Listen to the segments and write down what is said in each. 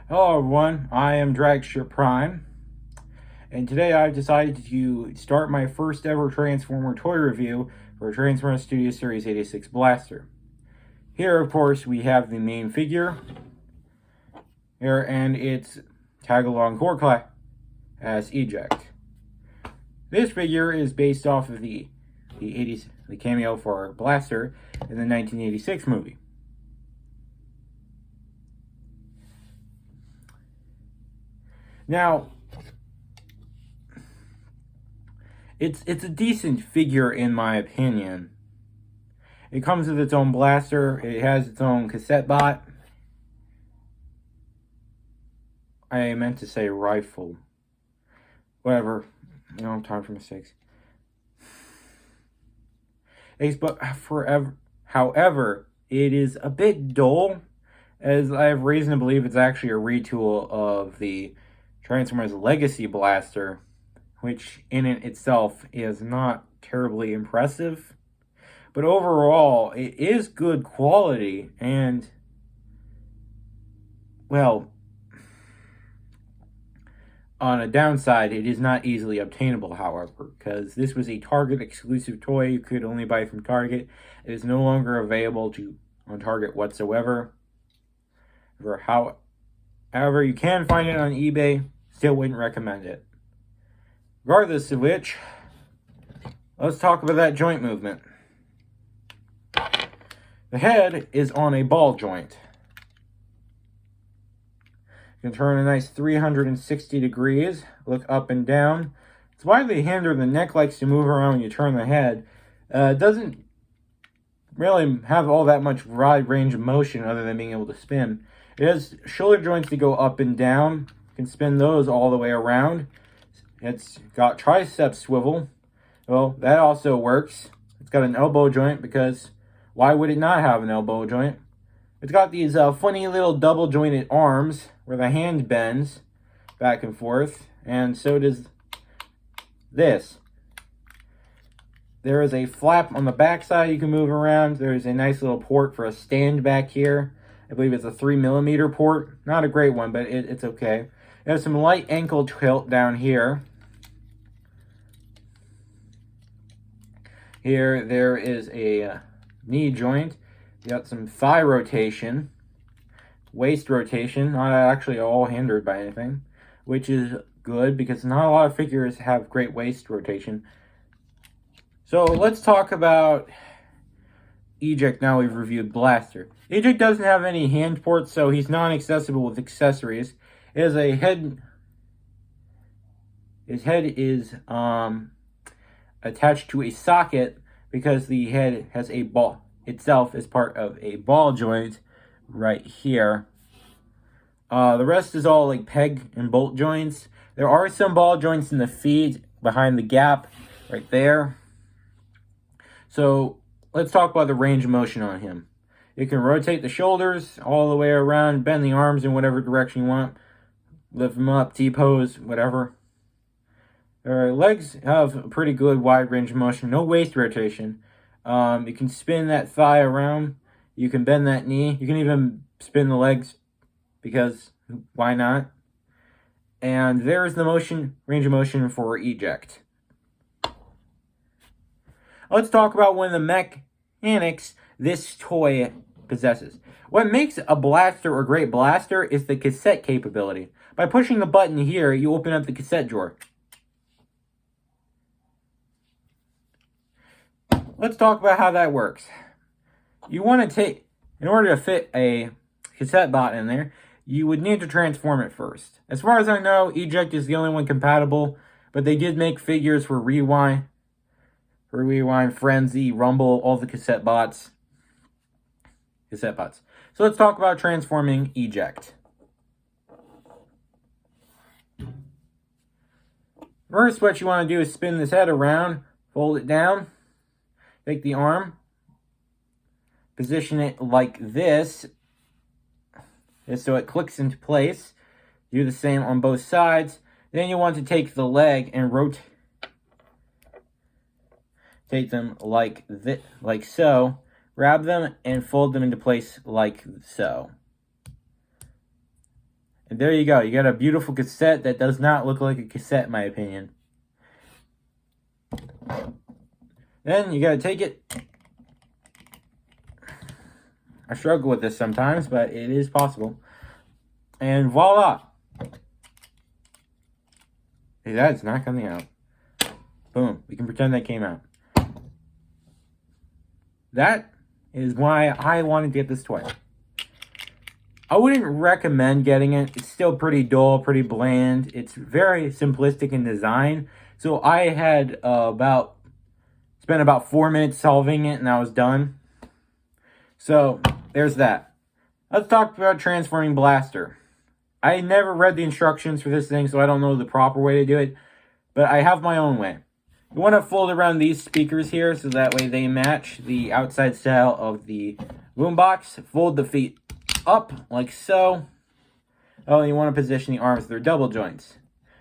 Hello everyone, I am Dragstrip-Prime, and today I've decided to start my first ever Transformer toy review for Transformers Studio Series 86 Blaster. Here, of course, we have the main figure, here, and its tag-along core class as Eject. This figure is based off of the cameo for Blaster in the 1986 movie. Now, it's a decent figure in my opinion. It comes with its own blaster. It has its own cassette bot. I meant to say rifle. Whatever. Time for mistakes. However, it is a bit dull, as I have reason to believe it's actually a retool of the Transformers Legacy Blaster, which in it itself is not terribly impressive. But overall, it is good quality, and, well, on a downside, it is not easily obtainable, however, because this was a Target exclusive toy you could only buy from Target. It is no longer available on Target whatsoever. However, you can find it on eBay. Still wouldn't recommend it. Regardless of which, let's talk about that joint movement. The head is on a ball joint. You can turn a nice 360 degrees, look up and down. It's widely hindered. The neck likes to move around when you turn the head. It doesn't really have all that much wide range of motion other than being able to spin. It has shoulder joints to go up and down. You can spin those all the way around. It's got tricep swivel. Well, that also works. It's got an elbow joint, because why would it not have an elbow joint? It's got these funny little double jointed arms where the hand bends back and forth, and so does this. There is a flap on the back side you can move around. There's a nice little port for a stand back here. I believe it's a 3mm port. Not a great one, but it's okay. There's some light ankle tilt down here. Here, there is a knee joint. You got some thigh rotation, waist rotation, not actually all hindered by anything, which is good because not a lot of figures have great waist rotation. So let's talk about Eject now we've reviewed Blaster. Eject doesn't have any hand ports, so he's non-accessible with accessories. It has a head. His head is attached to a socket because the head has a ball itself is part of a ball joint right here. The rest is all like peg and bolt joints. There are some ball joints in the feet behind the gap right there. So let's talk about the range of motion on him. You can rotate the shoulders all the way around, bend the arms in whatever direction you want, lift them up, T-pose, whatever. Legs have a pretty good wide range of motion, no waist rotation. You can spin that thigh around, you can bend that knee, you can even spin the legs, because why not? And there's the range of motion for Eject. Let's talk about one of the mechanics this toy possesses. What makes a blaster a great blaster is the cassette capability. By pushing the button here, you open up the cassette drawer. Let's talk about how that works. You want to in order to fit a cassette bot in there, you would need to transform it first. As far as I know, Eject is the only one compatible, but they did make figures for Rewind, Frenzy, Rumble, all the cassette bots. So let's talk about transforming Eject. First, what you want to do is spin this head around, fold it down, take the arm, position it like this, just so it clicks into place. Do the same on both sides. Then you want to take the leg and rotate them like so. Grab them and fold them into place like so. And there you go. You got a beautiful cassette that does not look like a cassette, in my opinion. Then you got to take it. I struggle with this sometimes, but it is possible. And voila. Hey, that's not coming out. Boom. We can pretend that came out. That is why I wanted to get this toy. I wouldn't recommend getting it. It's still pretty dull, pretty bland. It's very simplistic in design. So I had spent about 4 minutes solving it and I was done. So there's that. Let's talk about transforming Blaster. I never read the instructions for this thing, so I don't know the proper way to do it. But I have my own way. You want to fold around these speakers here so that way they match the outside style of the boombox. Fold the feet up like so. Oh, and you want to position the arms, they're double joints.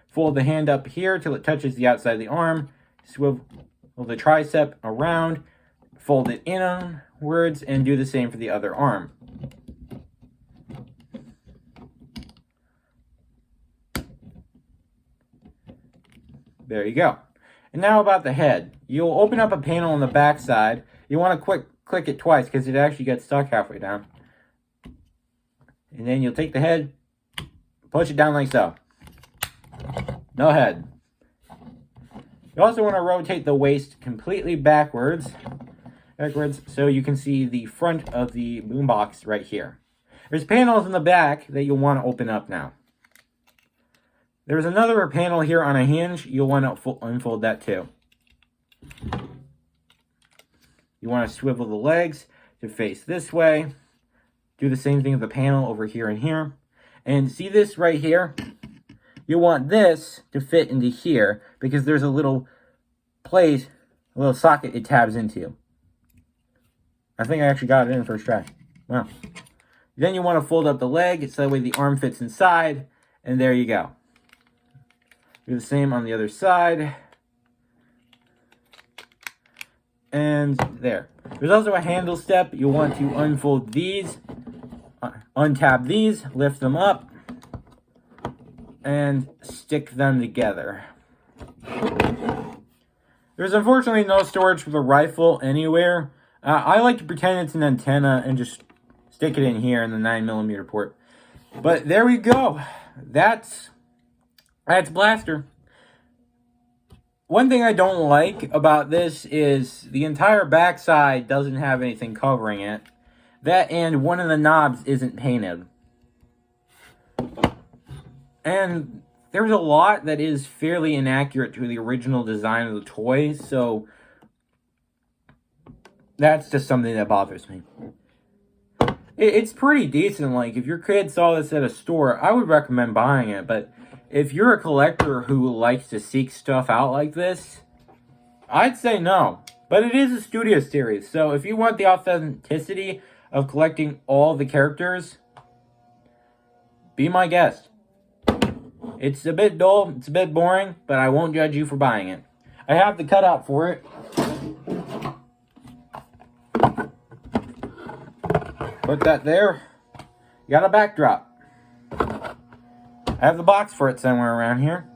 Fold the hand up here till it touches the outside of the arm. Swivel the tricep around. Fold it inwards and do the same for the other arm. There you go. And now about the head. You'll open up a panel on the back side. You want to click it twice because it actually gets stuck halfway down. And then you'll take the head, push it down like so. No head. You also want to rotate the waist completely backwards so you can see the front of the boombox right here. There's panels in the back that you'll want to open up now. There's another panel here on a hinge. You'll want to unfold that too. You want to swivel the legs to face this way. Do the same thing with the panel over here and here. And see this right here? You want this to fit into here because there's a little place, a little socket it tabs into. I think I actually got it in first try. Wow. Then you want to fold up the leg so that way the arm fits inside. And there you go. Do the same on the other side. And there. There's also a handle step. You'll want to unfold these, untab these, lift them up, and stick them together. There's unfortunately no storage for the rifle anywhere. I like to pretend it's an antenna and just stick it in here in the 9mm port. But there we go. That's Blaster. One thing I don't like about this is the entire backside doesn't have anything covering it. That and one of the knobs isn't painted. And there's a lot that is fairly inaccurate to the original design of the toy, so that's just something that bothers me. It's pretty decent. Like, if your kid saw this at a store, I would recommend buying it, but if you're a collector who likes to seek stuff out like this, I'd say no. But it is a studio series, so if you want the authenticity of collecting all the characters, be my guest. It's a bit dull, it's a bit boring, but I won't judge you for buying it. I have the cutout for it. Put that there. You got a backdrop. I have the box for it somewhere around here.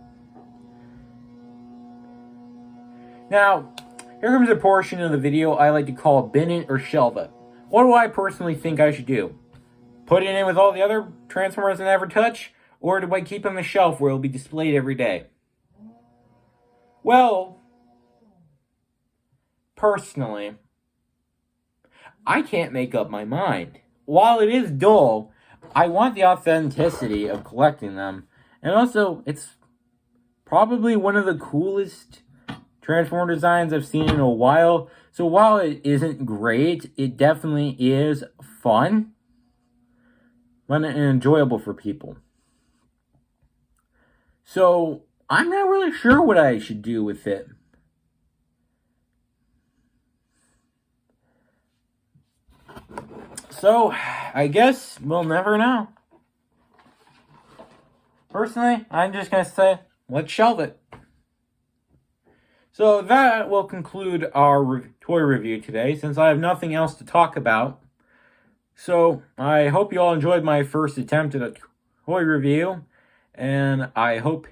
Now, here comes a portion of the video I like to call bin it or shelve it. What do I personally think I should do? Put it in with all the other Transformers I never touch? Or do I keep it on the shelf where it will be displayed every day? Well, personally, I can't make up my mind. While it is dull, I want the authenticity of collecting them. And also, it's probably one of the coolest Transformer designs I've seen in a while. So while it isn't great, it definitely is fun and enjoyable for people. So I'm not really sure what I should do with it. So I guess we'll never know. Personally, I'm just going to say, let's shelve it. So that will conclude our toy review today, since I have nothing else to talk about. So I hope you all enjoyed my first attempt at a toy review, and I hope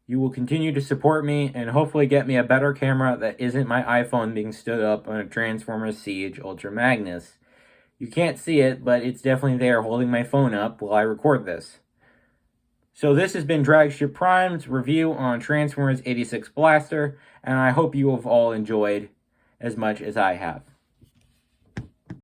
you will continue to support me and hopefully get me a better camera that isn't my iPhone being stood up on a Transformers Siege Ultra Magnus. You can't see it, but it's definitely there holding my phone up while I record this. So this has been Dragstrip-Prime's review on Transformers 86 Blaster, and I hope you have all enjoyed as much as I have.